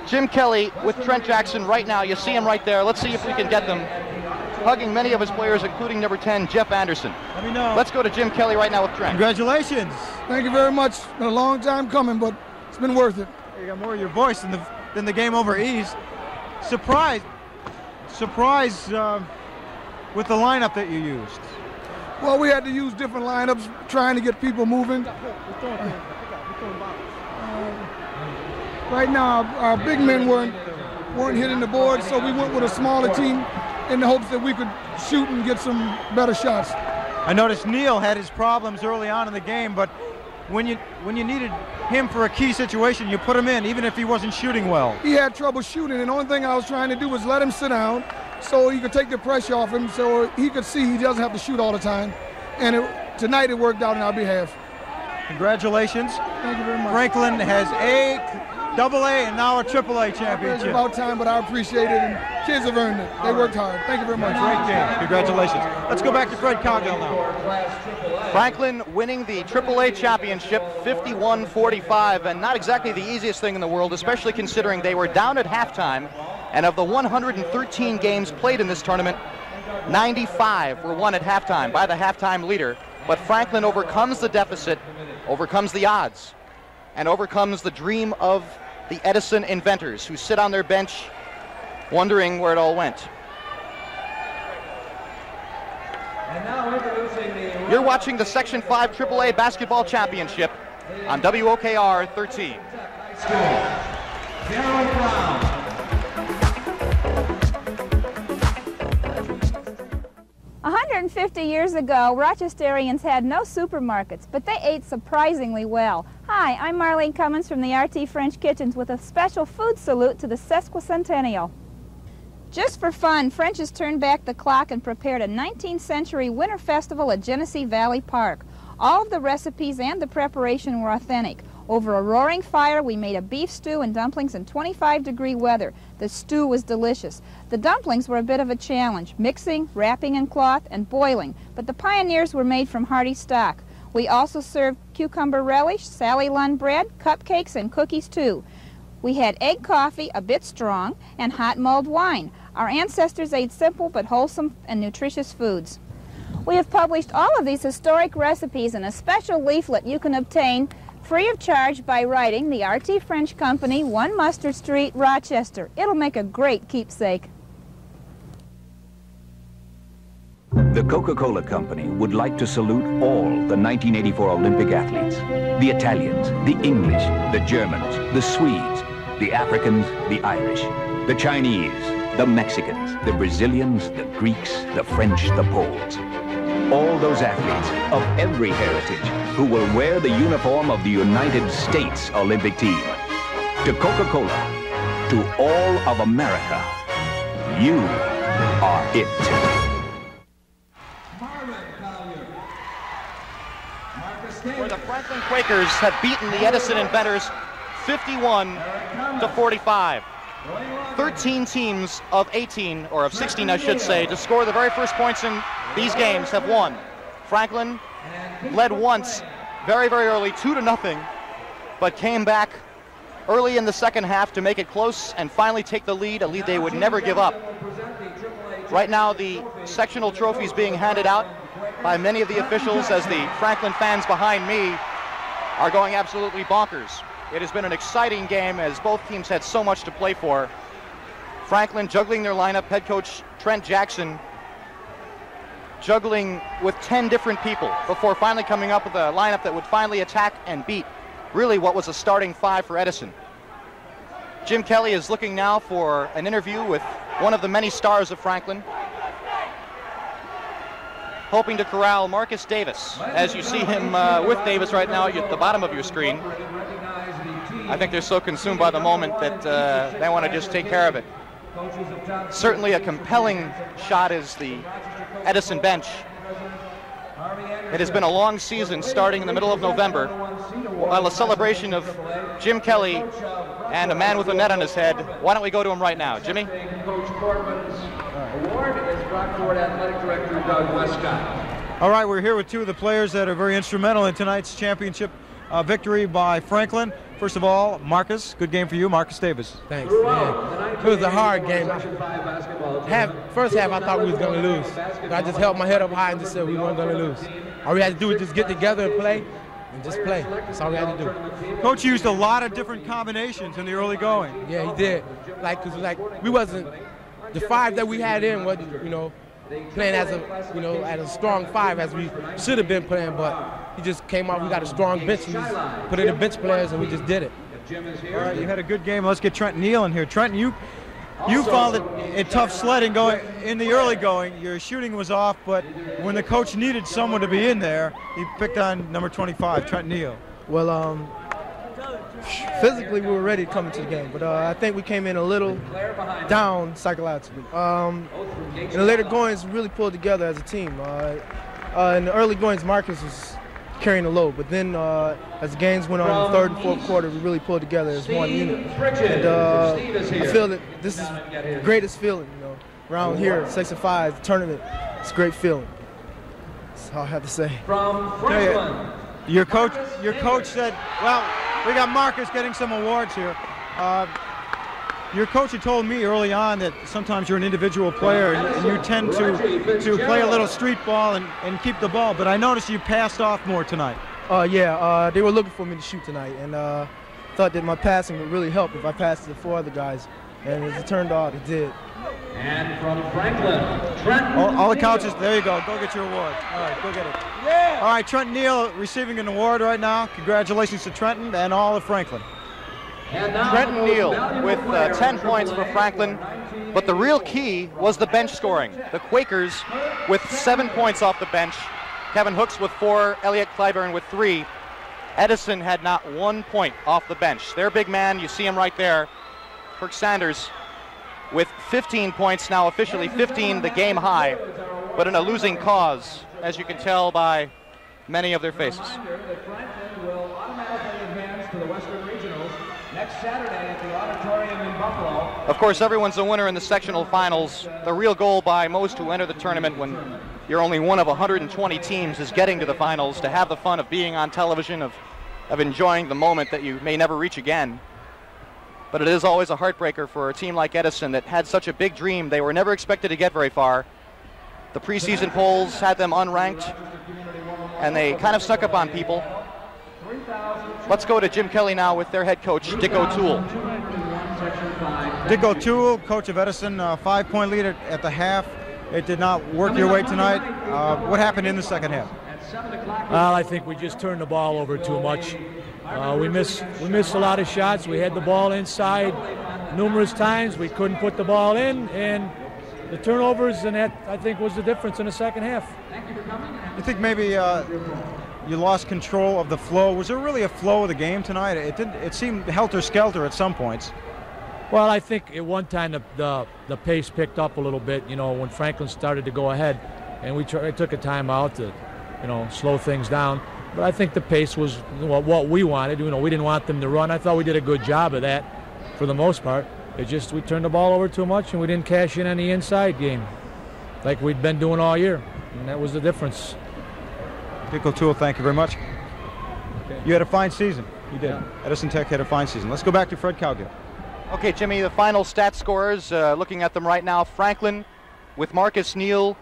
Jim Kelly with Trent Jackson right now. You see him right there. Let's see if we can get them. Hugging many of his players, including number 10, Jeff Anderson. Let me know. Let's go to Jim Kelly right now with Trent. Congratulations. Thank you very much. It's been a long time coming, but it's been worth it. You got more of your voice than the game over ease. Surprise with the lineup that you used. Well, we had to use different lineups, trying to get people moving. Right now, our big men weren't hitting the board, so we went with a smaller team in the hopes that we could shoot and get some better shots. I noticed Neil had his problems early on in the game, but when you needed him for a key situation, you put him in, even if he wasn't shooting well. He had trouble shooting, and the only thing I was trying to do was let him sit down so he could take the pressure off him, so he could see he doesn't have to shoot all the time. And tonight it worked out in our behalf. Congratulations. Thank you very much. Franklin has a AA and now a AAA championship. It's about time, but I appreciate it, and kids have earned it. They worked hard. Thank you very much. Great game. Congratulations. Let's go back to Fred Cowgill now. Franklin winning the AAA championship 51-45, and not exactly the easiest thing in the world, especially considering they were down at halftime, and of the 113 games played in this tournament, 95 were won at halftime by the halftime leader. But Franklin overcomes the deficit, overcomes the odds, and overcomes the dream of the Edison Inventors, who sit on their bench wondering where it all went. And now introducing the... You're watching the Section 5 AAA Basketball Championship on WOKR 13. Gerald Brown. 150 years ago, Rochesterians had no supermarkets, but they ate surprisingly well. Hi, I'm Marlene Cummins from the RT French Kitchens with a special food salute to the sesquicentennial. Just for fun, French's turned back the clock and prepared a 19th century winter festival at Genesee Valley Park. All of the recipes and the preparation were authentic. Over a roaring fire, we made a beef stew and dumplings in 25-degree weather. The stew was delicious. The dumplings were a bit of a challenge, mixing, wrapping in cloth, and boiling, but the pioneers were made from hearty stock. We also served cucumber relish, Sally Lunn bread, cupcakes, and cookies too. We had egg coffee, a bit strong, and hot mulled wine. Our ancestors ate simple but wholesome and nutritious foods. We have published all of these historic recipes in a special leaflet you can obtain free of charge by writing the RT French Company, 1 Mustard Street, Rochester. It'll make a great keepsake. The Coca-Cola Company would like to salute all the 1984 Olympic athletes. The Italians, the English, the Germans, the Swedes, the Africans, the Irish, the Chinese, the Mexicans, the Brazilians, the Greeks, the French, the Poles. All those athletes of every heritage who will wear the uniform of the United States Olympic team. To Coca-Cola, to all of America, you are it. Where the Franklin Quakers have beaten the Edison Inventors 51-45. 13 teams of 18, or of 16 I should say, to score the very first points in these games have won. Franklin led once very, very early, 2-0, but came back early in the second half to make it close and finally take the lead, a lead they would never give up. Right now the sectional trophy is being handed out by many of the officials as the Franklin fans behind me are going absolutely bonkers. It has been an exciting game as both teams had so much to play for. Franklin juggling their lineup, head coach Trent Jackson juggling with 10 different people before finally coming up with a lineup that would finally attack and beat really what was a starting 5 for Edison. Jim Kelly is looking now for an interview with one of the many stars of Franklin, hoping to corral Marcus Davis. As you see him with Davis right now at the bottom of your screen, I think they're so consumed by the moment that they want to just take care of it. Certainly a compelling shot is the Edison bench. It has been a long season starting in the middle of November, while a celebration of Jim Kelly and a man with a net on his head. Why don't we go to him right now? Jimmy? Coach Portman's award is Rockford Athletic Director Doug Westcott. All right, we're here with two of the players that are very instrumental in tonight's championship victory by Franklin. First of all, Marcus, good game for you, Marcus Davis. Thanks, man. It was a hard game. First half, I thought we was going to lose. I just held my head up high and just said we weren't going to lose. All we had to do was just get together and play, and just play. That's all we had to do. Coach used a lot of different combinations in the early going. Yeah, he did. Cause we wasn't, the 5 that we had in wasn't, playing as a strong 5 as we should have been playing, but he just came out. We got a strong bench. We just put in the bench players, and we just did it. All right, you had a good game. Let's get Trent Neal in here. Trent, you found it tough sledding going in the early going. Your shooting was off, but when the coach needed someone to be in there, he picked on number 25, Trent Neal. Well, physically we were ready to come into the game, but I think we came in a little down psychologically. In the later goings, we really pulled together as a team. In the early goings, Marcus was carrying the load, but then as the games went on in the 3rd and 4th quarter, we really pulled together as one unit. And I feel that this is the greatest feeling, around here, 6 and 5 tournament. It's a great feeling. That's all I have to say. From Franklin. Your coach said, well, we got Marcus getting some awards here. Your coach had told me early on that sometimes you're an individual player and you tend to play a little street ball and keep the ball, but I noticed you passed off more tonight. Yeah, they were looking for me to shoot tonight, and thought that my passing would really help if I passed to the 4 other guys, and as it turned out, it did. And from Franklin, Trent all the coaches, there you go. Go get your award. All right, go get it. Yeah. All right, Trent Neal receiving an award right now. Congratulations to Trenton and all of Franklin. Trenton Neal with 10 points for Franklin, but the real key was the bench scoring. The Quakers with 7 points off the bench, Kevin Hooks with 4, Elliot Clyburn with 3. Edison had not 1 point off the bench. Their big man, you see him right there, Kirk Sanders, with 15 points, now officially 15, the game high, but in a losing cause, as you can tell by many of their faces. Franklin will automatically advance to the Western Regionals next Saturday at the auditorium in Buffalo. Of course, everyone's a winner in the sectional finals. The real goal by most who enter the tournament when you're only one of 120 teams is getting to the finals, to have the fun of being on television, of enjoying the moment that you may never reach again. But it is always a heartbreaker for a team like Edison that had such a big dream. They were never expected to get very far. The preseason polls had them unranked, and they kind of snuck up on people. Let's go to Jim Kelly now with their head coach, Dick O'Toole. Dick O'Toole, coach of Edison, 5-point lead at the half. It did not work your way tonight. What happened in the second half? I think we just turned the ball over too much. We missed a lot of shots. We had the ball inside numerous times. We couldn't put the ball in, and the turnovers, and that, I think, was the difference in the second half. You think maybe you lost control of the flow? Was there really a flow of the game tonight? It seemed helter-skelter at some points. Well, I think at one time the pace picked up a little bit, when Franklin started to go ahead, and we took a timeout to, slow things down. But I think the pace was what we wanted. We didn't want them to run. I thought we did a good job of that for the most part. It just, we turned the ball over too much, and we didn't cash in on the inside game like we'd been doing all year, and that was the difference. Dick O'Toole, thank you very much. Okay. You had a fine season. You did. Yeah. Edison Tech had a fine season. Let's go back to Fred Cowgill. Okay, Jimmy, the final stat scorers, looking at them right now, Franklin with Trenton Neal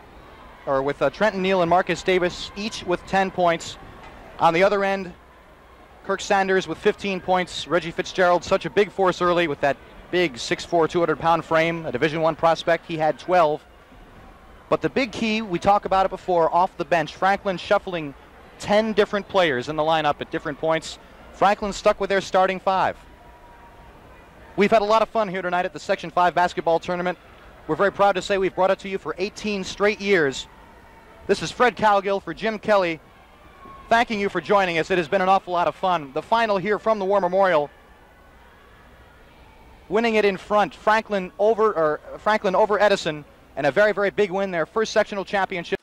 and Marcus Davis, each with 10 points. On the other end, Kirk Sanders with 15 points. Reggie Fitzgerald, such a big force early with that big 6'4", 200-pound frame, a Division I prospect. He had 12. But the big key, we talk about it before, off the bench, Franklin shuffling 10 different players in the lineup at different points. Franklin stuck with their starting 5. We've had a lot of fun here tonight at the Section 5 basketball tournament. We're very proud to say we've brought it to you for 18 straight years. This is Fred Cowgill for Jim Kelly, thanking you for joining us. It has been an awful lot of fun. The final here from the War Memorial, winning it in front, Franklin over Edison, and a very, very big win, their first sectional championship.